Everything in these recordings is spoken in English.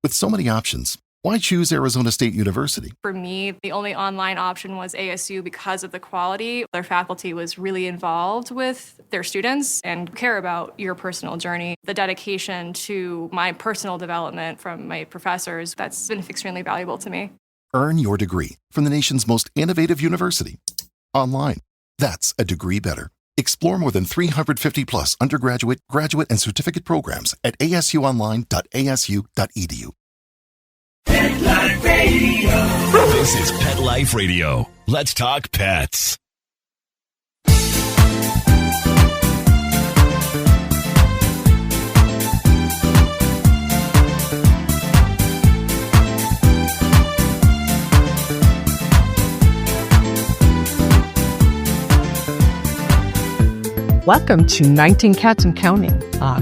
With so many options, why choose Arizona State University? For me, the only online option was ASU because of the quality. Their faculty was really involved with their students and care about your personal journey. The dedication to my personal development from my professors, that's been extremely valuable to me. Earn your degree from the nation's most innovative university. Online. That's a degree better. Explore more than 350 plus undergraduate, graduate, and certificate programs at asuonline.asu.edu. Pet Life Radio. This is Pet Life Radio. Let's talk pets. Welcome to 19 Cats and Counting,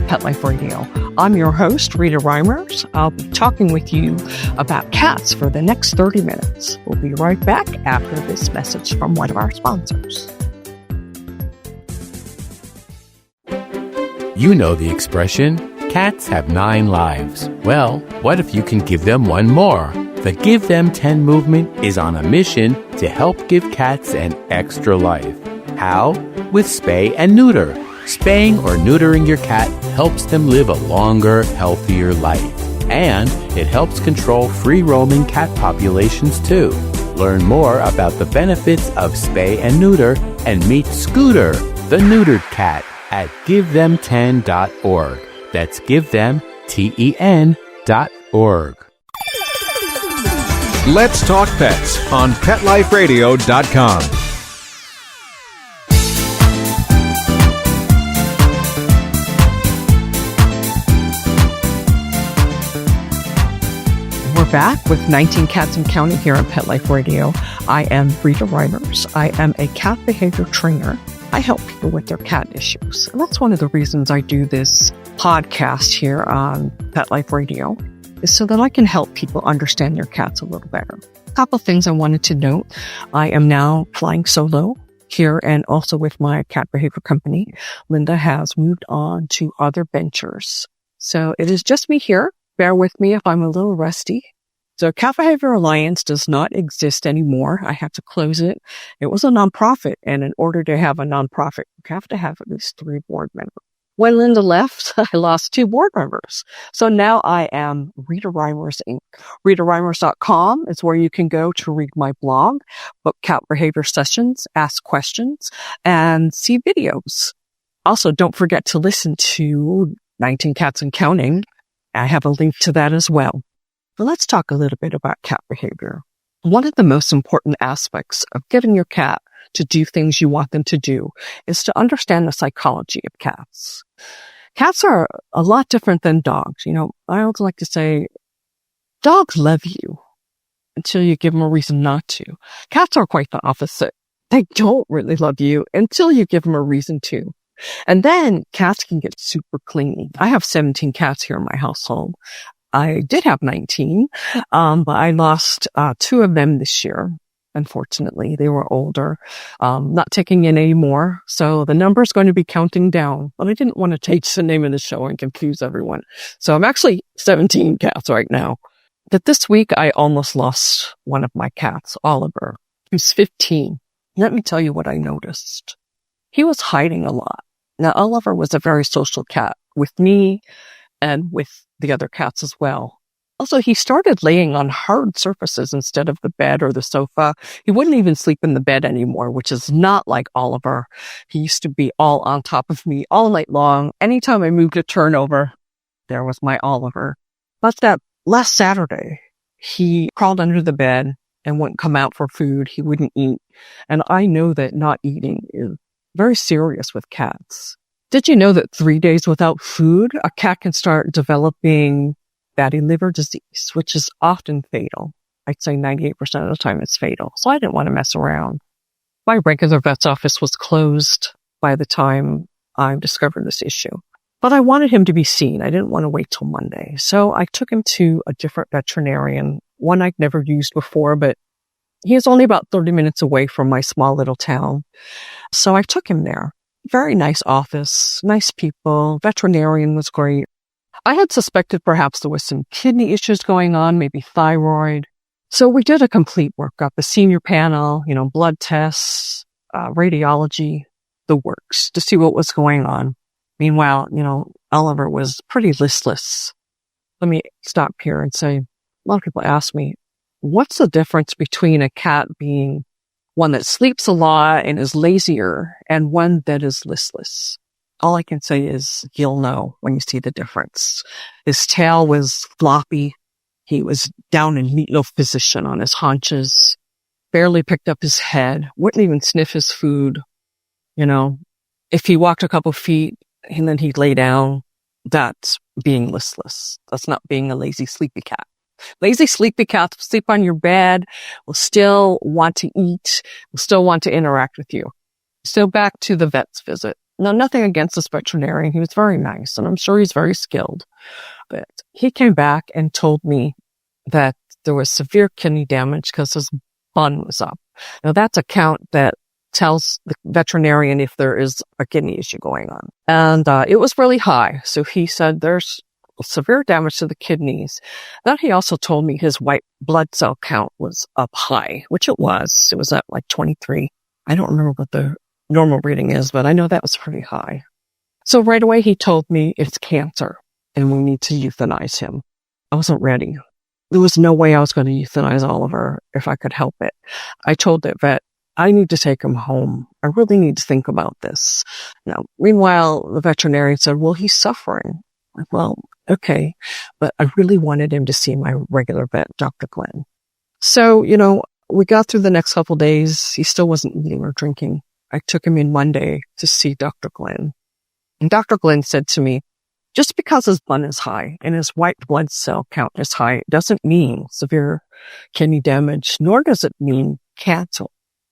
Pet Life Radio. I'm your host, Rita Reimers. I'll be talking with you about cats for the next 30 minutes. We'll be right back after this message from one of our sponsors. You know the expression, cats have 9 lives. Well, what if you can give them one more? The Give Them 10 movement is on a mission to help give cats an extra life. How? With spay and neuter. Spaying or neutering your cat helps them live a longer, healthier life. And it helps control free-roaming cat populations too. Learn more about the benefits of spay and neuter and meet Scooter, the neutered cat, at GiveThem10.org. That's GiveThem10.org. Let's Talk Pets on PetLifeRadio.com. Back with 19 Cats and Counting here on Pet Life Radio. I am Rita Reimers. I am a cat behavior trainer. I help people with their cat issues. And that's one of the reasons I do this podcast here on Pet Life Radio, is so that I can help people understand their cats a little better. A couple of things I wanted to note. I am now flying solo here and also with my cat behavior company. Linda has moved on to other ventures. So it is just me here. Bear with me if I'm a little rusty. So Cat Behavior Alliance does not exist anymore. I had to close it. It was a nonprofit, and in order to have a nonprofit, you have to have at least 3 board members. When Linda left, I lost 2 board members. So now I am Rita Reimers Inc. RitaReimers.com is where you can go to read my blog, book cat behavior sessions, ask questions, and see videos. Also, don't forget to listen to 19 Cats and Counting. I have a link to that as well. But let's talk a little bit about cat behavior. One of the most important aspects of getting your cat to do things you want them to do is to understand the psychology of cats. Cats are a lot different than dogs. You know, I always like to say, dogs love you until you give them a reason not to. Cats are quite the opposite. They don't really love you until you give them a reason to. And then cats can get super clingy. I have 17 cats here in my household. I did have 19, but I lost 2 of them this year. Unfortunately, they were older, not taking in anymore. So the number is going to be counting down. But I didn't want to change the name of the show and confuse everyone. So I'm actually 17 cats right now. But this week, I almost lost one of my cats, Oliver, who's 15. Let me tell you what I noticed. He was hiding a lot. Now, Oliver was a very social cat with me and with the other cats as well. Also, he started laying on hard surfaces instead of the bed or the sofa. He wouldn't even sleep in the bed anymore, which is not like Oliver. He used to be all on top of me all night long. Anytime I moved a turnover, there was my Oliver. But that last Saturday, he crawled under the bed and wouldn't come out for food. He wouldn't eat. And I know that not eating is very serious with cats. Did you know that 3 days without food, a cat can start developing fatty liver disease, which is often fatal? I'd say 98% of the time it's fatal. So I didn't want to mess around. My regular vet's office was closed by the time I discovered this issue. But I wanted him to be seen. I didn't want to wait till Monday. So I took him to a different veterinarian, one I'd never used before, but he is only about 30 minutes away from my small little town. So I took him there. Very nice office, nice people. Veterinarian was great. I had suspected perhaps there was some kidney issues going on, maybe thyroid. So we did a complete workup, a senior panel, blood tests, radiology, the works to see what was going on. Meanwhile, Oliver was pretty listless. Let me stop here and say, a lot of people ask me, what's the difference between a cat being one that sleeps a lot and is lazier and one that is listless? All I can say is you'll know when you see the difference. His tail was floppy. He was down in meatloaf position on his haunches, barely picked up his head, wouldn't even sniff his food. If he walked a couple feet and then he'd lay down, that's being listless. That's not being a lazy, sleepy cat. Lazy, sleepy cats will sleep on your bed, will still want to eat, will still want to interact with you. So back to the vet's visit. Now, nothing against this veterinarian. He was very nice, and I'm sure he's very skilled. But he came back and told me that there was severe kidney damage because his bun was up. Now, that's a count that tells the veterinarian if there is a kidney issue going on. And it was really high. So he said there's severe damage to the kidneys. Then he also told me his white blood cell count was up high, which it was. It was at like 23. I don't remember what the normal reading is, but I know that was pretty high. So right away he told me it's cancer and we need to euthanize him. I wasn't ready. There was no way I was going to euthanize Oliver if I could help it. I told the vet, I need to take him home. I really need to think about this. Now, meanwhile, the veterinarian said, well, he's suffering. Well, okay. But I really wanted him to see my regular vet, Dr. Glenn. So, we got through the next couple of days. He still wasn't eating or drinking. I took him in Monday to see Dr. Glenn. And Dr. Glenn said to me, just because his bun is high and his white blood cell count is high doesn't mean severe kidney damage, nor does it mean cancer.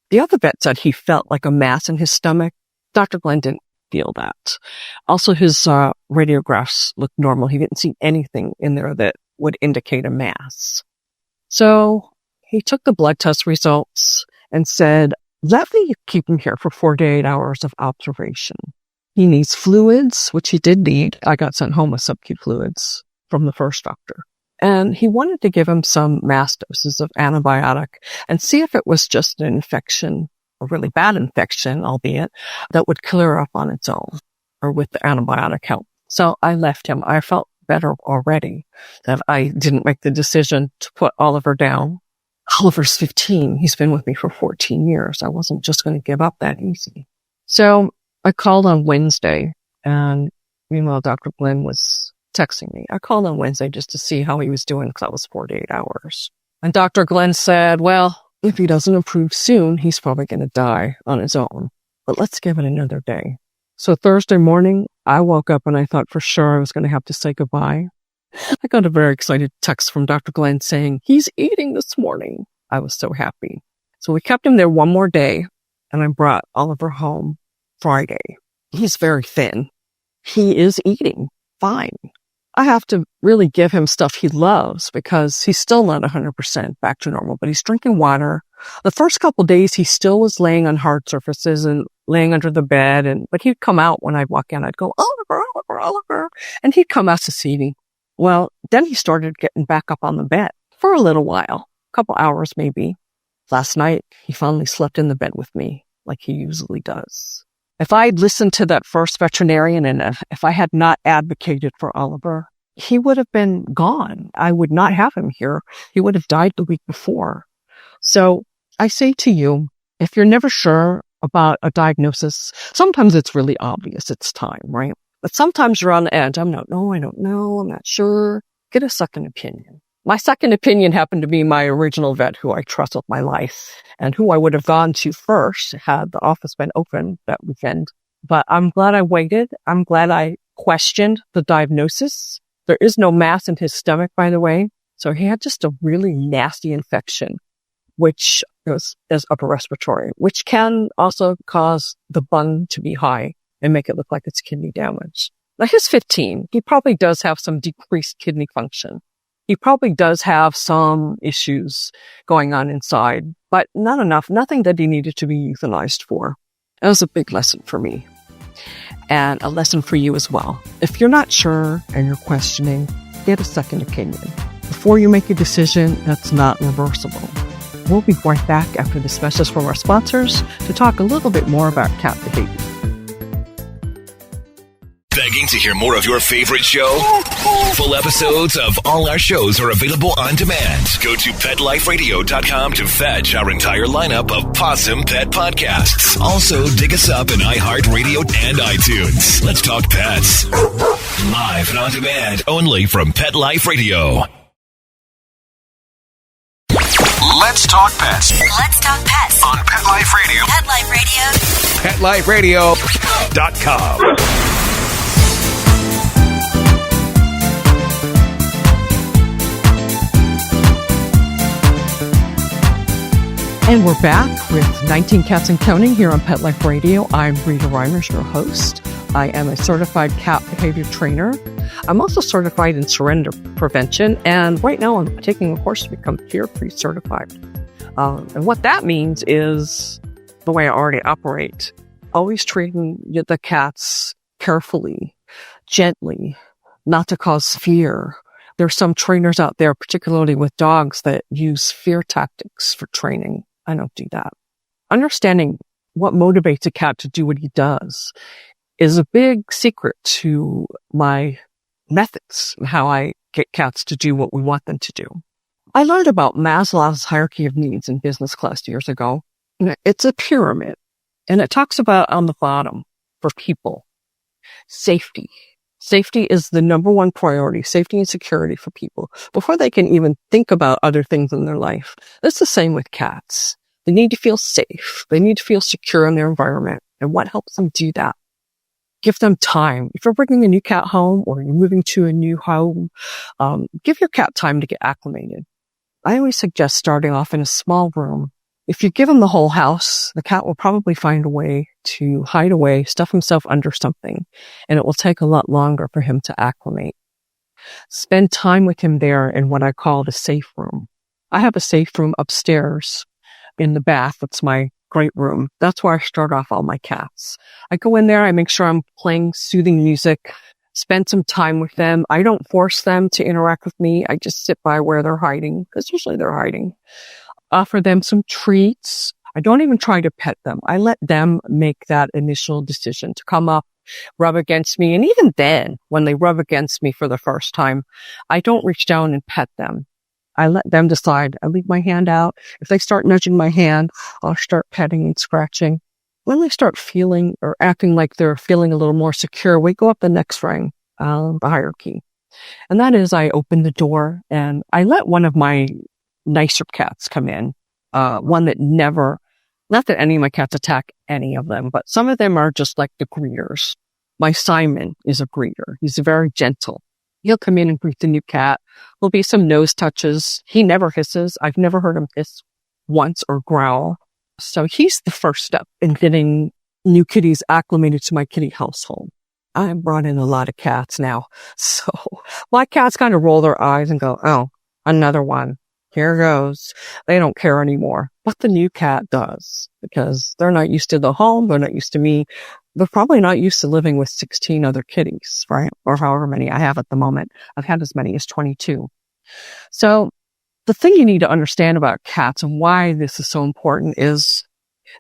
The other vet said he felt like a mass in his stomach. Dr. Glenn didn't feel that. Also, his radiographs looked normal. He didn't see anything in there that would indicate a mass. So he took the blood test results and said, let me keep him here for 48 hours of observation. He needs fluids, which he did need. I got sent home with subQ fluids from the first doctor. And he wanted to give him some mass doses of antibiotic and see if it was just an infection, a really bad infection, albeit, that would clear up on its own or with the antibiotic help. So I left him. I felt better already that I didn't make the decision to put Oliver down. Oliver's 15. He's been with me for 14 years. I wasn't just going to give up that easy. So I called on Wednesday, and meanwhile, Dr. Glenn was texting me. I called on Wednesday just to see how he was doing because that was 48 hours. And Dr. Glenn said, well, if he doesn't improve soon, he's probably going to die on his own. But let's give it another day. So Thursday morning, I woke up and I thought for sure I was going to have to say goodbye. I got a very excited text from Dr. Glenn saying, he's eating this morning. I was so happy. So we kept him there one more day, and I brought Oliver home Friday. He's very thin. He is eating fine. I have to really give him stuff he loves because he's still not 100% back to normal, but he's drinking water. The first couple of days, he still was laying on hard surfaces and laying under the bed. But he'd come out when I'd walk in. I'd go, Oliver, Oliver, Oliver. And he'd come out to see me. Well, then he started getting back up on the bed for a little while, a couple hours maybe. Last night, he finally slept in the bed with me like he usually does. If I'd listened to that first veterinarian and if I had not advocated for Oliver, he would have been gone. I would not have him here. He would have died the week before. So I say to you, if you're never sure about a diagnosis, sometimes it's really obvious it's time, right? But sometimes you're on the edge. I don't know. I'm not sure. Get a second opinion. My second opinion happened to be my original vet who I trust with my life and who I would have gone to first had the office been open that weekend. But I'm glad I waited. I'm glad I questioned the diagnosis. There is no mass in his stomach, by the way. So he had just a really nasty infection, which is upper respiratory, which can also cause the bun to be high and make it look like it's kidney damage. Now he's 15. He probably does have some decreased kidney function. He probably does have some issues going on inside, but not enough, nothing that he needed to be euthanized for. That was a big lesson for me. and a lesson for you as well. If you're not sure and you're questioning, get a second opinion. Before you make a decision that's not reversible. We'll be right back after this message from our sponsors to talk a little bit more about cat behavior. Begging to hear more of your favorite show? Full episodes of all our shows are available on demand. Go to PetLifeRadio.com to fetch our entire lineup of Possum Pet podcasts. Also, dig us up in iHeartRadio and iTunes. Let's talk pets. Live and on demand, only from Pet Life Radio. Let's talk pets Let's talk pets on Pet Life Radio. Pet Life Radio. PetLifeRadio.com. And we're back with 19 Cats and Counting here on Pet Life Radio. I'm Rita Reimers, your host. I am a certified cat behavior trainer. I'm also certified in surrender prevention. And right now I'm taking a course to become fear-free certified. And what that means is the way I already operate. Always treating the cats carefully, gently, not to cause fear. There's some trainers out there, particularly with dogs, that use fear tactics for training. I don't do that. Understanding what motivates a cat to do what he does is a big secret to my methods and how I get cats to do what we want them to do. I learned about Maslow's hierarchy of needs in business class years ago. It's a pyramid, and it talks about on the bottom for people, safety. Safety is the number one priority, safety and security for people before they can even think about other things in their life. It's the same with cats. They need to feel safe. They need to feel secure in their environment. And what helps them do that? Give them time. If you're bringing a new cat home or you're moving to a new home, give your cat time to get acclimated. I always suggest starting off in a small room. If you give him the whole house, the cat will probably find a way to hide away, stuff himself under something, and it will take a lot longer for him to acclimate. Spend time with him there in what I call the safe room. I have a safe room upstairs in the bath. That's my great room. That's where I start off all my cats. I go in there, I make sure I'm playing soothing music, spend some time with them. I don't force them to interact with me. I just sit by where they're hiding, because usually they're hiding. Offer them some treats. I don't even try to pet them. I let them make that initial decision to come up, rub against me. And even then, when they rub against me for the first time, I don't reach down and pet them. I let them decide. I leave my hand out. If they start nudging my hand, I'll start petting and scratching. When they start feeling or acting like they're feeling a little more secure, we go up the next rung, the hierarchy. And that is, I open the door and I let one of my nicer cats come in. One that never, not that any of my cats attack any of them, but some of them are just like the greeters. My Simon is a greeter. He's very gentle. He'll come in and greet the new cat. There'll be some nose touches. He never hisses. I've never heard him hiss once or growl. So he's the first step in getting new kitties acclimated to my kitty household. I've brought in a lot of cats now. So my cats kind of roll their eyes and go, oh, another one. Here goes. They don't care anymore. But the new cat does, because they're not used to the home. They're not used to me. They're probably not used to living with 16 other kitties, right? Or however many I have at the moment. I've had as many as 22. So the thing you need to understand about cats and why this is so important is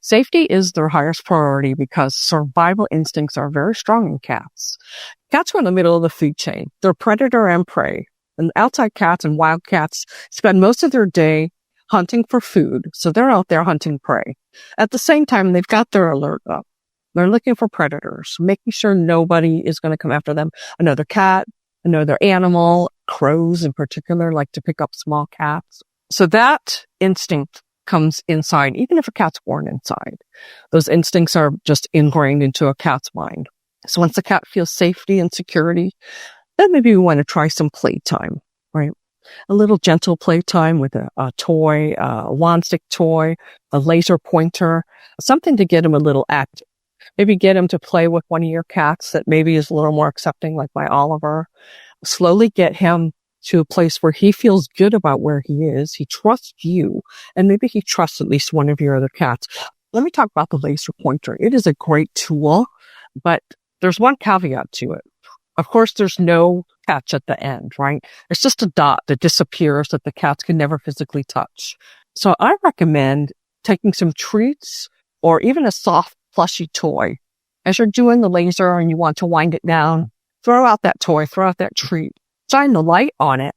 safety is their highest priority, because survival instincts are very strong in cats. Cats are in the middle of the food chain. They're predator and prey. And outside cats and wild cats spend most of their day hunting for food. So they're out there hunting prey. At the same time, they've got their alert up. They're looking for predators, making sure nobody is going to come after them. Another cat, another animal, crows in particular like to pick up small cats. So that instinct comes inside, even if a cat's born inside. Those instincts are just ingrained into a cat's mind. So once the cat feels safety and security, then maybe we want to try some playtime, right? A little gentle playtime with a toy, a wand stick toy, a laser pointer, something to get him a little active. Maybe get him to play with one of your cats that maybe is a little more accepting, like my Oliver. Slowly get him to a place where he feels good about where he is. He trusts you, and maybe he trusts at least one of your other cats. Let me talk about the laser pointer. It is a great tool, but there's one caveat to it. Of course, there's no catch at the end, right? It's just a dot that disappears that the cats can never physically touch. So I recommend taking some treats or even a soft, plushy toy. As you're doing the laser and you want to wind it down, throw out that toy, throw out that treat, shine the light on it,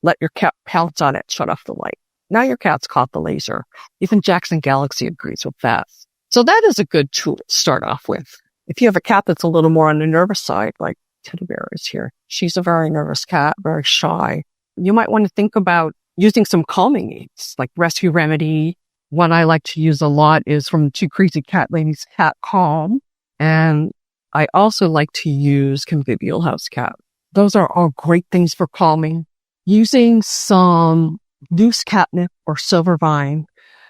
let your cat pounce on it, shut off the light. Now your cat's caught the laser. Even Jackson Galaxy agrees with that. So that is a good tool to start off with. If you have a cat that's a little more on the nervous side, like Teddy Bear is here, she's a very nervous cat, very shy. You might want to think about using some calming aids, like Rescue Remedy. One I like to use a lot is from Two Crazy Cat Ladies Cat Calm. And I also like to use Convivial House Cat. Those are all great things for calming. Using some loose catnip or silver vine.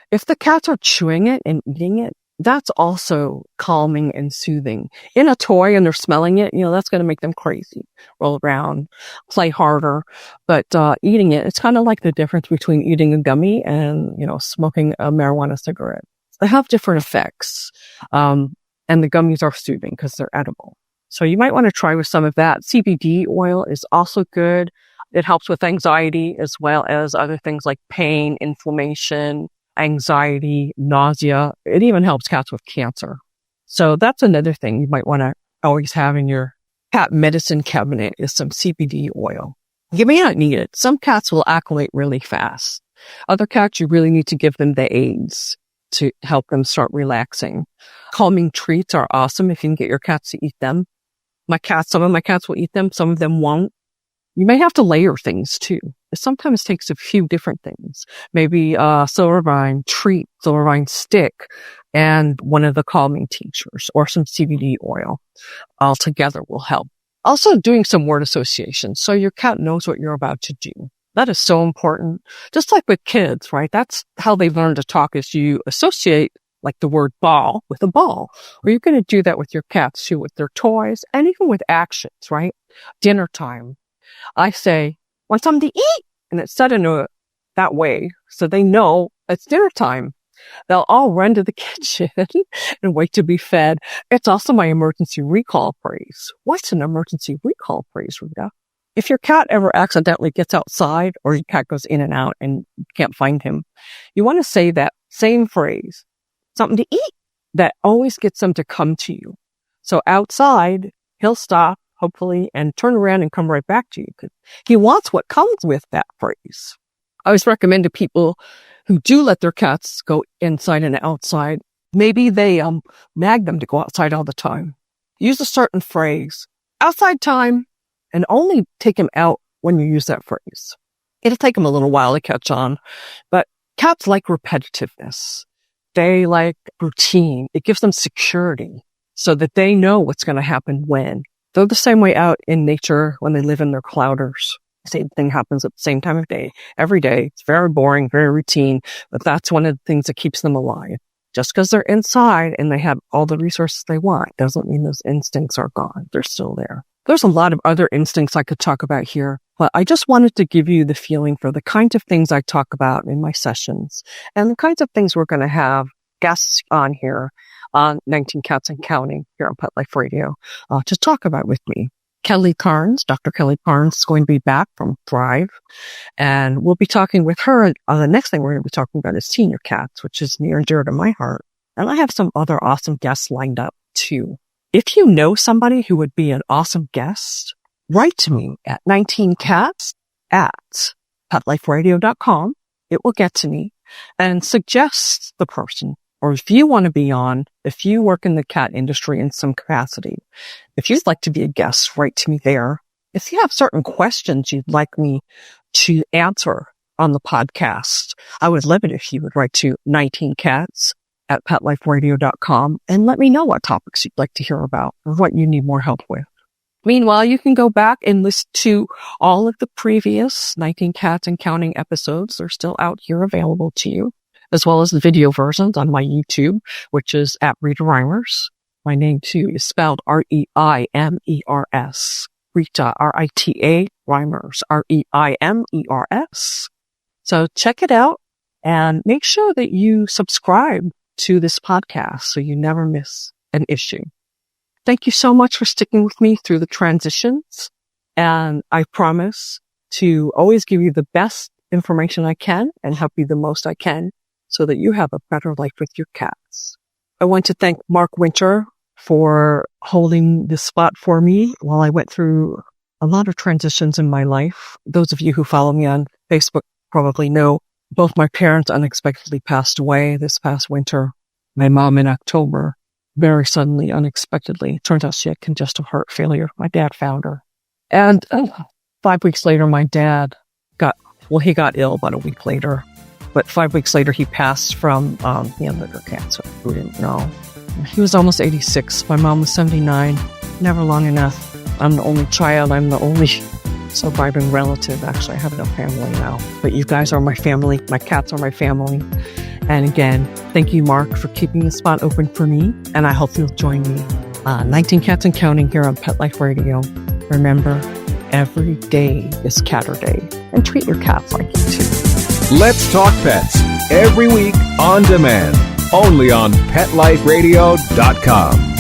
If the cats are chewing it and eating it, that's also calming and soothing. In a toy and they're smelling it, that's going to make them crazy. Roll around, play harder. But eating it, it's kind of like the difference between eating a gummy and, smoking a marijuana cigarette. They have different effects. And the gummies are soothing because they're edible. So you might want to try with some of that. CBD oil is also good. It helps with anxiety as well as other things like pain, inflammation, anxiety, nausea. It even helps cats with cancer. So that's another thing you might want to always have in your cat medicine cabinet is some CBD oil. You may not need it. Some cats will acclimate really fast. Other cats, you really need to give them the aids to help them start relaxing. Calming treats are awesome if you can get your cats to eat them. Some of my cats will eat them, some of them won't. You may have to layer things too. It sometimes takes a few different things. Maybe a silver vine treat, silver vine stick, and one of the calming tinctures or some CBD oil all together will help. Also doing some word association so your cat knows what you're about to do. That is so important. Just like with kids, right? That's how they learn to talk is you associate like the word ball with a ball. Or you're going to do that with your cats too, with their toys and even with actions, right? Dinner time. I say, want something to eat? And it's said in that way so they know it's dinner time. They'll all run to the kitchen and wait to be fed. It's also my emergency recall phrase. What's an emergency recall phrase, Rita? If your cat ever accidentally gets outside or your cat goes in and out and you can't find him, you want to say that same phrase, something to eat, that always gets them to come to you. So outside, he'll stop, hopefully, and turn around and come right back to you because he wants what comes with that phrase. I always recommend to people who do let their cats go inside and outside, maybe they nag them to go outside all the time. Use a certain phrase, outside time, and only take him out when you use that phrase. It'll take them a little while to catch on, but cats like repetitiveness. They like routine. It gives them security so that they know what's going to happen when. They're the same way out in nature when they live in their clouders. Same thing happens at the same time of day, every day. It's very boring, very routine, but that's one of the things that keeps them alive. Just because they're inside and they have all the resources they want doesn't mean those instincts are gone. They're still there. There's a lot of other instincts I could talk about here, but I just wanted to give you the feeling for the kinds of things I talk about in my sessions and the kinds of things we're going to have guests on here on 19 Cats and Counting here on Pet Life Radio to talk about with me. Kelly Carnes, Dr. Kelly Carnes is going to be back from Thrive, and we'll be talking with her. The next thing we're going to be talking about is senior cats, which is near and dear to my heart. And I have some other awesome guests lined up too. If you know somebody who would be an awesome guest, write to me at 19cats@petliferadio.com. It will get to me and suggest the person. Or if you want to be on, if you work in the cat industry in some capacity, if you'd like to be a guest, write to me there. If you have certain questions you'd like me to answer on the podcast, I would love it if you would write to 19cats@petliferadio.com and let me know what topics you'd like to hear about or what you need more help with. Meanwhile, you can go back and listen to all of the previous 19 Cats and Counting episodes. They're still out here available to you, as well as the video versions on my YouTube, which is at Rita Reimers. My name too is spelled Reimers. Rita, Rita, Reimers, Reimers. So check it out and make sure that you subscribe to this podcast so you never miss an issue. thank you so much for sticking with me through the transitions. And I promise to always give you the best information I can and help you the most I can so that you have a better life with your cats. I want to thank Mark Winter for holding this spot for me while I went through a lot of transitions in my life. Those of you who follow me on Facebook probably know both my parents unexpectedly passed away this past winter. My mom in October, very suddenly, unexpectedly. It turns out she had congestive heart failure. My dad found her. And 5 weeks later, my dad he got ill about a week later. But 5 weeks later, he passed from he had liver cancer. We didn't know. He was almost 86. My mom was 79. Never long enough. I'm the only child. I'm the only surviving relative. Actually, I have no family now. But you guys are my family. My cats are my family. And again, thank you, Mark, for keeping the spot open for me. And I hope you'll join me. 19 Cats and Counting here on Pet Life Radio. Remember, every day is Catter Day. And treat your cats like you too. Let's Talk Pets, every week on demand, only on PetLifeRadio.com.